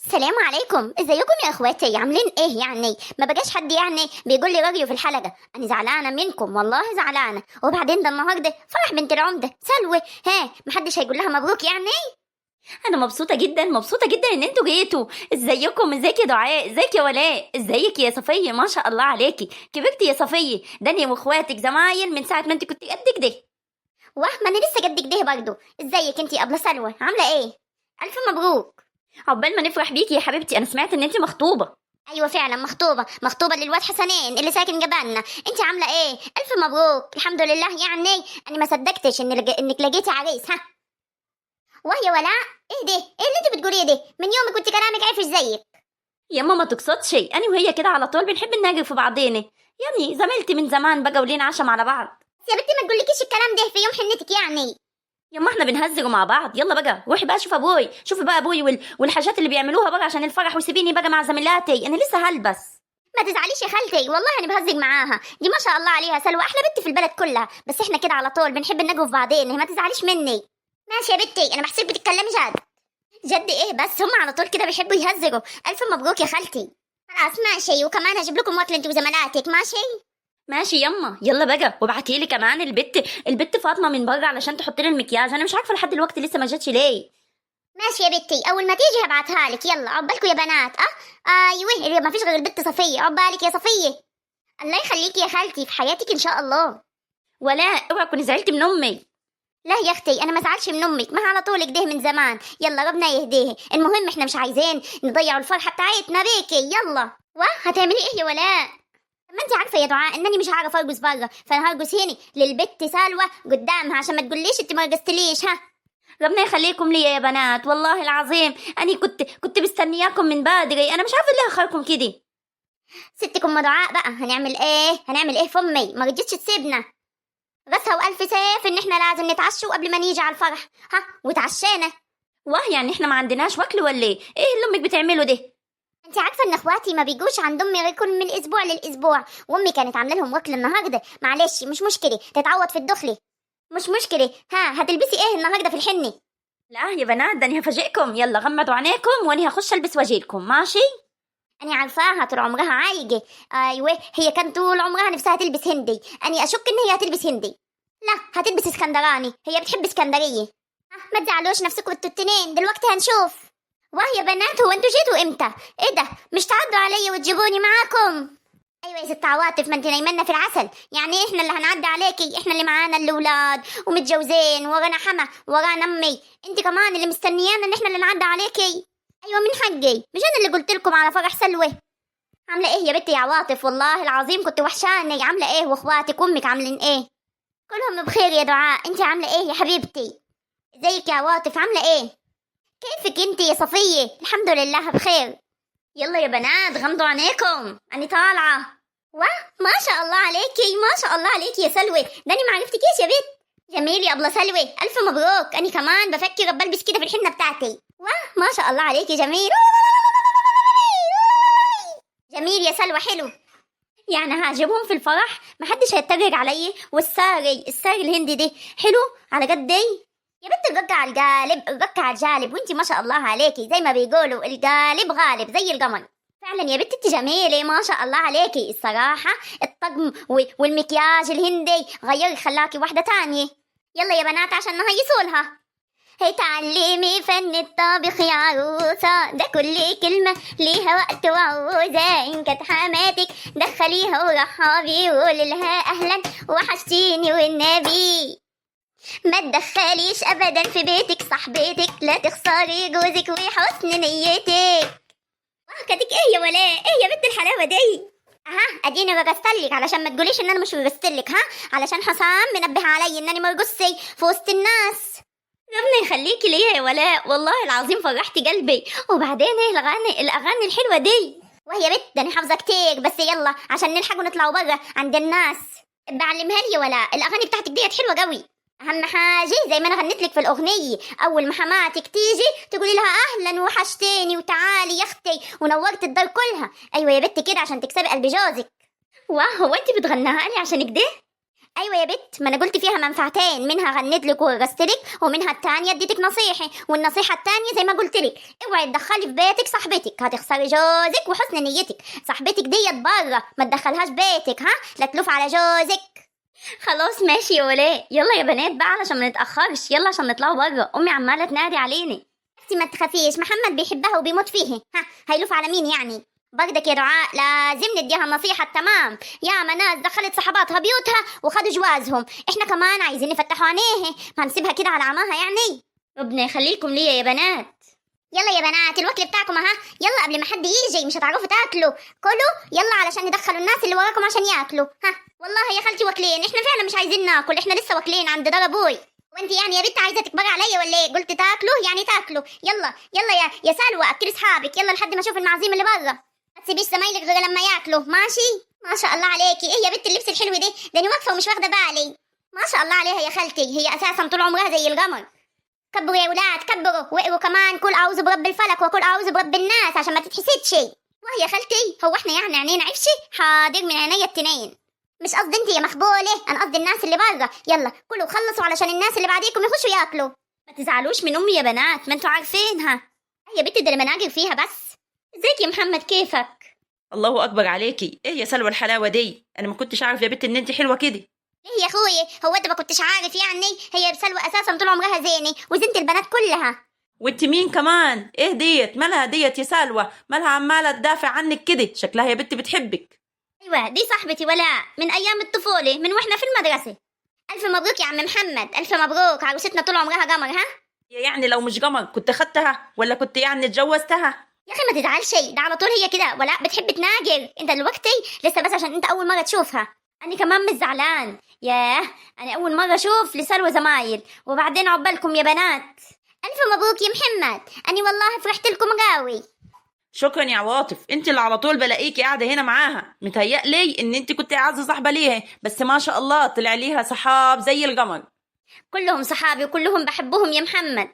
السلام عليكم، ازيكم يا اخواتي؟ عاملين ايه؟ يعني ما بقاش حد يعني بيقول لي راديو في الحلقه. انا زعلانه منكم والله زعلانه. وبعدين ده النهارده فرح بنت العمده سلوى، ها محدش هيقول لها مبروك يعني؟ انا مبسوطه جدا مبسوطه جدا ان انتوا جيتوا. ازيكم؟ ازيك يا دعاء؟ ازيك يا ولاء؟ ازيك يا صفيه؟ ما شاء الله عليكي كبرتي يا صفيه. دنيا واخواتك زمايل من ساعه ما انت كنت قد كده. واه ما انا لسه قد كده برضه. ازيك انتي يا ابله سلوى؟ عامله ايه؟ الف مبروك. عقبال ما نفرح بيكي يا حبيبتي. انا سمعت ان انت مخطوبه. ايوه فعلا مخطوبه للواد حسنين اللي ساكن جبالنا. انتي عامله ايه؟ الف مبروك الحمد لله. يعني انا ما صدقتش انك لقيتي عريس. ها وهي ولا ايه ده؟ ايه اللي انت بتقوليه ده؟ من يوم كنت كلامك عارف زيك. يا ماما ما تقصدش، انا وهي كده على طول بنحب نناقف في بعضينا. يعني زميلتي من زمان بقى ولينا عشم على بعض. يا بنتي ما تقولكيش الكلام ده في يوم حنتك يعني. يا ما احنا بنهزروا مع بعض. يلا بقى روحي بقى شوف ابوي، شوفي بقى ابوي والحاجات اللي بيعملوها بقى عشان الفرح، وسيبيني بقى مع زميلاتي. انا لسه هلبس. ما تزعليش يا خالتي، والله انا بهزق معاها. دي ما شاء الله عليها سلوى احلى بنت في البلد كلها. بس احنا كده على طول بنحب ننقف بعضين، ما تزعليش مني. ماشي يا بنتي، انا بحسك بتتكلمي جد. جد ايه بس؟ هم على طول كده بيحبوا يهزقوا. الف مبروك يا خالتي. خلاص ماشي، وكمان هجيب لكم وكل انت وزملاتك. ماشي ماشي يما يلا بقى. وابعتي لي كمان البت فاطمه من بره علشان تحط لي المكياج. انا مش عارفه لحد دلوقتي لسه ما جاتش ليه. ماشي يا بنتي، اول ما تيجي هبعتها لك. يلا عقبالكم يا بنات. ايوه ما فيش غير البت صفيه. عقبالك يا صفيه. الله يخليكي يا خالتي في حياتك ان شاء الله. ولا اوعى تكوني زعلتي من امي. لا يا اختي انا ما زعلش من امك، ما على طول كده من زمان. يلا ربنا يهديه. المهم احنا مش عايزين نضيعوا الفرحه بتاعتنا بيكي. يلا هتعملي ايه يا ولاء؟ ما انت عارفه يا دعاء انني مش هعرف ارقص بره، فانا هرقص هنا للبت سلوى قدامها عشان ما تقوليش انت ما رقصتليش. ها ربنا يخليكم لي يا بنات. والله العظيم انا كنت مستنياكم من بدري. انا مش عارفه ليه اخركم كده. ستك ام دعاء بقى. هنعمل ايه في امي؟ ما رضيتش تسيبنا. راسها والف سيف ان احنا لازم نتعشوا قبل ما نيجي على الفرح. ها وتعشينا. واه يعني احنا ما عندناش وكل ولا ايه اللي امك بتعمله ده؟ انت عارفه ان اخواتي ما بيجوش عند امي غير كل من اسبوع للاسبوع، وامي كانت عامله لهم وكل النهارده. معلش مش مشكله، تتعوض في الدخله. مش مشكله. ها هتلبسي ايه النهارده في الحنه؟ لا يا بنات ده انا هفاجئكم. يلا غمضوا عينيكم وانا هخش البس واجيلكم. ماشي؟ انا عارفاها طول عمرها عايقه. ايوه هي كان طول عمرها نفسها تلبس هندي. انا اشك ان هي هتلبس هندي. لا هتلبس اسكندراني، هي بتحب اسكندريه. ما تزعلوش نفسكم انتوا التنين، دلوقتي هنشوف. واه يا بنات، هو انتوا جيتوا امتى؟ ايه ده؟ مش تعدوا عليا وتجيبوني معاكم؟ ايوه يا ست عواطف، ما انت نايمنا في العسل. يعني احنا اللي هنعدي عليكي؟ احنا اللي معانا الاولاد ومتجوزين، ورانا حما ورانا امي. انت كمان اللي مستنيانا ان احنا اللي نعدي عليكي؟ ايوه من حقي، مش انا اللي قلت لكم على فرح سلوى؟ عامله ايه يا بنتي يا عواطف؟ والله العظيم كنت وحشاني. عامله ايه واخواتك وامك عاملين ايه؟ كلهم بخير يا دعاء. انت عامله ايه يا حبيبتي؟ ازيك يا عواطف؟ عامله ايه؟ كيفك انت يا صفيه؟ الحمد لله بخير. يلا يا بنات غمضوا عينيكم، انا طالعه. ما شاء الله عليكي، ما شاء الله عليكي يا سلوى. ده انا ما عرفتكيش يا بنت. جميل يا ابله سلوى، الف مبروك. انا كمان بفكر بلبس كده في الحنه بتاعتي. ما شاء الله عليكي جميل. جميل يا سلوى، حلو. يعني هعجبهم في الفرح؟ محدش هيتريق علي. والساري الهندي ده حلو على قد ايه؟ يا بنت الرق على القالب، الرق على الجالب. وانت ما شاء الله عليكي زي ما بيقولوا القالب غالب زي القمر. فعلا يا بنت انت جميله ما شاء الله عليكي الصراحه. الطقم والمكياج الهندي غيري خلاكي واحده تانية. يلا يا بنات عشان نهيصولها. هي تعلمي فن الطبخ يا عروسة، ده كل كلمة ليها وقت وعوزة. إن كانت حماتك دخليها ورحبي وقولي لها أهلا وحشتيني والنبي. ما تدخليش أبدا في بيتك صاحبتك، لا تخسري جوزك وحسن نيتك. كاتك ايه يا ولاء؟ ايه يا بنت الحلاوة دي؟ اديني رقصتلك علشان ما تقوليش ان انا مش رقصتلك. علشان حسام منبه علي انني مرقصي في وسط الناس. ربنا يخليكي ليا يا ولاء. والله العظيم فرحتي قلبي. وبعدين ايه الاغاني الحلوه دي؟ وهي بنت ده انا حافظه كتير. بس يلا عشان نلحق ونطلعوا بره عند الناس. بعلمها لي يا ولاء، الاغاني بتاعتك ديت حلوه قوي. اهم حاجه زي ما انا غنيت لك في الاغنيه، اول ما حماتك تيجي تقولي لها اهلا وحشتيني وتعالي يا اختي ونورت الدار كلها. ايوه يا بنت كده عشان تكسبي قلب جوزك. هو انت بتغناها لي عشان كده؟ ايوه يا بت، ما انا قلت فيها منفعتين، منها غنيت لك ورقصت لك، ومنها التانية اديتك نصيحة، والنصيحة التانية زي ما قلت لك اوعي تدخلي في بيتك صاحبتك، هتخسري جوزك وحسن نيتك. صاحبتك ديت برا، ما تدخلهاش بيتك، ها، لا تلوف على جوزك. خلاص ماشي يا ولاء، يلا يا بنات بقى علشان ما نتأخرش، يلا عشان نطلعوا بره، امي عمالة تنادي عليني. اختي ما تخافيش، محمد بيحبها وبيموت فيه، ها، هيلوف على مين يعني؟ برضك يا دعاء لازم نديها النصيحة التمام، يا ناس دخلت صحباتها بيوتها وخدوا جوازهم، احنا كمان عايزين نفتحوا عينيها، ما نسيبها كده على عماها يعني. ربنا يخليكم ليا يا بنات. يلا يا بنات الوكل بتاعكم اها، يلا قبل ما حد يجي مش هتعرفوا تاكلوا، كلوا يلا علشان ندخلوا الناس اللي وراكم عشان ياكلوا. ها والله يا خالتي واكلين، احنا فعلا مش عايزين ناكل، احنا لسه واكلين عند دار ابوي. وانت يعني يا بنت عايزه تكبري عليا ولا ايه؟ قلت تاكلوا يعني تاكلوا، يلا يلا يا سلوى اكلي اصحابك، يلا لحد ما اشوف المعازيم اللي برا، ما تسيبيش زمايلك غير لما ياكلوا، ماشي؟ ما شاء الله عليكي، ايه يا بنت اللبس الحلو ده؟ ده انا واقفه ومش واخده بالي. ما شاء الله عليها يا خالتي، هي اساسا طول عمرها زي القمر. كبروا يا ولاد كبروا، واقروا كمان كل اعوذ برب الفلك وكل اعوذ برب الناس عشان ما تتحسدش. وهي يا خالتي هو احنا يعني عينينا عفشي؟ حاضر من عينيا التنين. مش قصدي انت يا مخبوله، انا قصدي الناس اللي برا، يلا كلوا خلصوا علشان الناس اللي بعديكم يخشوا ياكلوا. ما تزعلوش من امي يا بنات، ما انتوا عارفينها. يا بنت ده المناجر فيها بس. ازيك يا محمد كيفك؟ الله اكبر عليكي، ايه يا سلوى الحلاوه دي؟ انا ما كنتش عارف يا بنت ان انت حلوه كده. ليه يا اخويا، هو انت ما كنتش عارف يعني؟ هي سلوى اساسا طول عمرها زينه وزينه البنات كلها. وانت مين كمان؟ ايه ديت؟ مالها ديت يا سلوى؟ مالها عماله تدافع عنك كده؟ شكلها يا بنت بتحبك. ايوه دي صاحبتي ولاء من ايام الطفوله، من واحنا في المدرسه. الف مبروك يا عم محمد، الف مبروك، عروستنا طول عمرها قمر. ها يعني لو مش قمر كنت خدتها ولا كنت يعني اتجوزتها؟ يا اخي ما تزعلش، ده على طول هي كده، ولا بتحب تناجر انت دلوقتي لسه بس عشان انت اول مره تشوفها. انا كمان مش زعلان، ياه انا اول مره اشوف لسلوى زمايل، وبعدين عقبالكم يا بنات. الف مبروك يا محمد، اني والله فرحت لكم قوي. شكرا يا عواطف، انت اللي على طول بلاقيكي قاعده هنا معاها، متهيألي ان انت كنت اعز صاحبه ليها، بس ما شاء الله طلع ليها صحاب زي القمر. كلهم صحابي وكلهم بحبهم يا محمد.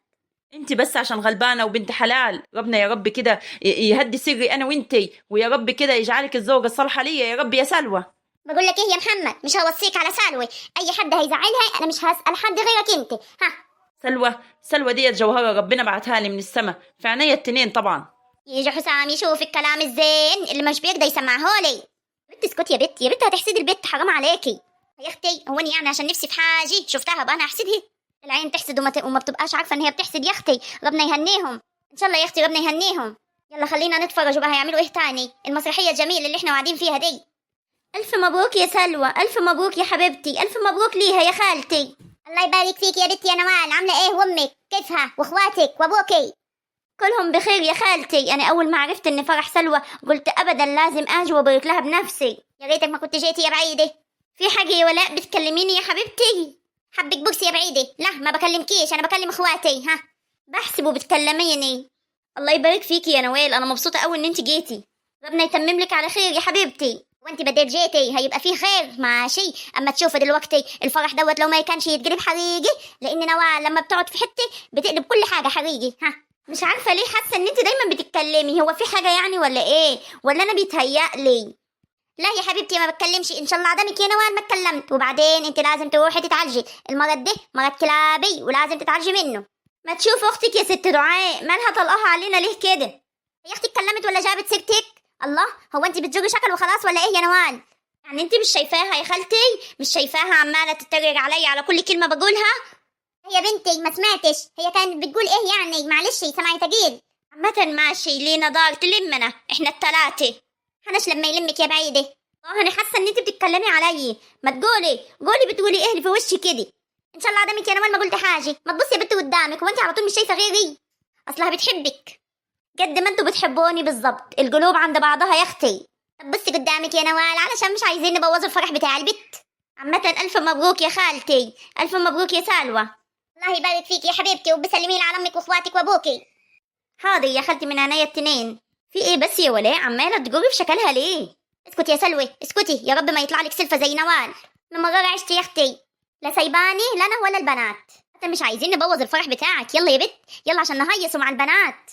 انت بس عشان غلبانه وبنت حلال، ربنا يا رب كده يهدي سري انا وانتي، ويا رب كده يجعلك الزوجه الصالحه ليا يا رب يا سلوى. بقول لك ايه يا محمد، مش هوصيك على سلوى، اي حد هيزعلها انا مش هسأل حد غيرك انت. ها سلوى ديت جوهره ربنا بعتها لي من السما، في عينيا التنين طبعا. يجي حسام يشوف الكلام الزين اللي مش بيقدر يسمعه لي. بنت اسكت يا بت، يا بت هتحسدي البت، حرام عليكي يا اختي. هو يعني عشان نفسي في حاجه شفتها بقى انا احسدها؟ العين تحسد وما بتبقاش عارفه ان هي بتحسد يا اختي، ربنا يهنيهم ان شاء الله يا اختي، ربنا يهنيهم. يلا خلينا نتفرج بقى هيعملوا ايه تاني، المسرحيه الجميله اللي احنا قاعدين فيها دي. الف مبروك يا سلوى، الف مبروك يا حبيبتي، الف مبروك ليها يا خالتي. الله يبارك فيك يا بنتي يا نوال، عامله ايه وامك كيفها واخواتك وابوكي؟ كلهم بخير يا خالتي. انا اول ما عرفت ان فرح سلوى قلت ابدا لازم اجي وابارك لها بنفسي. يا ريتك ما كنت جيتي يا بعيده. في حاجه يا ولاء بتكلميني يا حبيبتي؟ حبك بوكسي يا بعيده. لا ما بكلمكيش، انا بكلم اخواتي. ها بحسبه بتكلميني. الله يبارك فيكي يا نوال، انا مبسوطه قوي ان انت جيتي، ربنا يتمم لك على خير يا حبيبتي. وانت بدل جيتي هيبقى فيه خير ماشي، اما تشوفي دلوقتي الفرح دوت لو ما كانش يتقلب حريقي، لان نوال لما بتقعد في حته بتقلب كل حاجه حريقي. ها مش عارفه ليه حاسه ان انت دايما بتتكلمي، هو في حاجه يعني ولا ايه؟ ولا انا بيتهيألي؟ لا يا حبيبتي ما بتكلمش، ان شاء الله عدمك يا نوال ما اتكلمت. وبعدين انت لازم تروحي تتعالجي، المرض ده مرض كلابي ولازم تتعالجي منه. ما تشوف اختك يا ست دعاء مالها طلقها علينا ليه كده؟ هي اختي اتكلمت ولا جابت سيرتك؟ الله، هو انت بتزوجي شكل وخلاص ولا ايه يا نوال؟ يعني انت مش شايفاها يا خالتي؟ مش شايفاها عماله تتريق عليا على كل كلمه بقولها؟ يا بنتي ما سمعتش هي كانت بتقول ايه يعني؟ معلش سمعي تقيل. عامه ماشي، لينا دار تلمنا احنا التلاته. حنش لما يلمك يا بعيده. انا حاسه ان انت بتتكلمي عليا، ما قولي بتقولي ايه اللي في وشي كده؟ ان شاء الله عدمك يا نوال ما قلت حاجه، ما تبصي يا بنتي قدامك، وانت على طول مش شايفه غيري؟ اصلها بتحبك قد ما انتوا بتحبوني بالظبط، القلوب عند بعضها يا اختي. طب بصي قدامك يا نوال علشان مش عايزين نبوظ الفرح بتاع البت. عامه الف مبروك يا خالتي، الف مبروك يا سلوى. الله يبارك فيك يا حبيبتي، وبسلمي لي على امك واخواتك وابوكي. حاضر يا خالتي من عينيا التنين. في ايه بس يا ولاء عماله تجري في شكلها ليه؟ اسكتي يا سلوى اسكتي، يا رب ما يطلع لك سلفه زي نوال. من مرة عشتي يا اختي، لا سيباني لا انا ولا البنات، حتى مش عايزين نبوظ الفرح بتاعك. يلا يا بت يلا عشان نهيصوا مع البنات.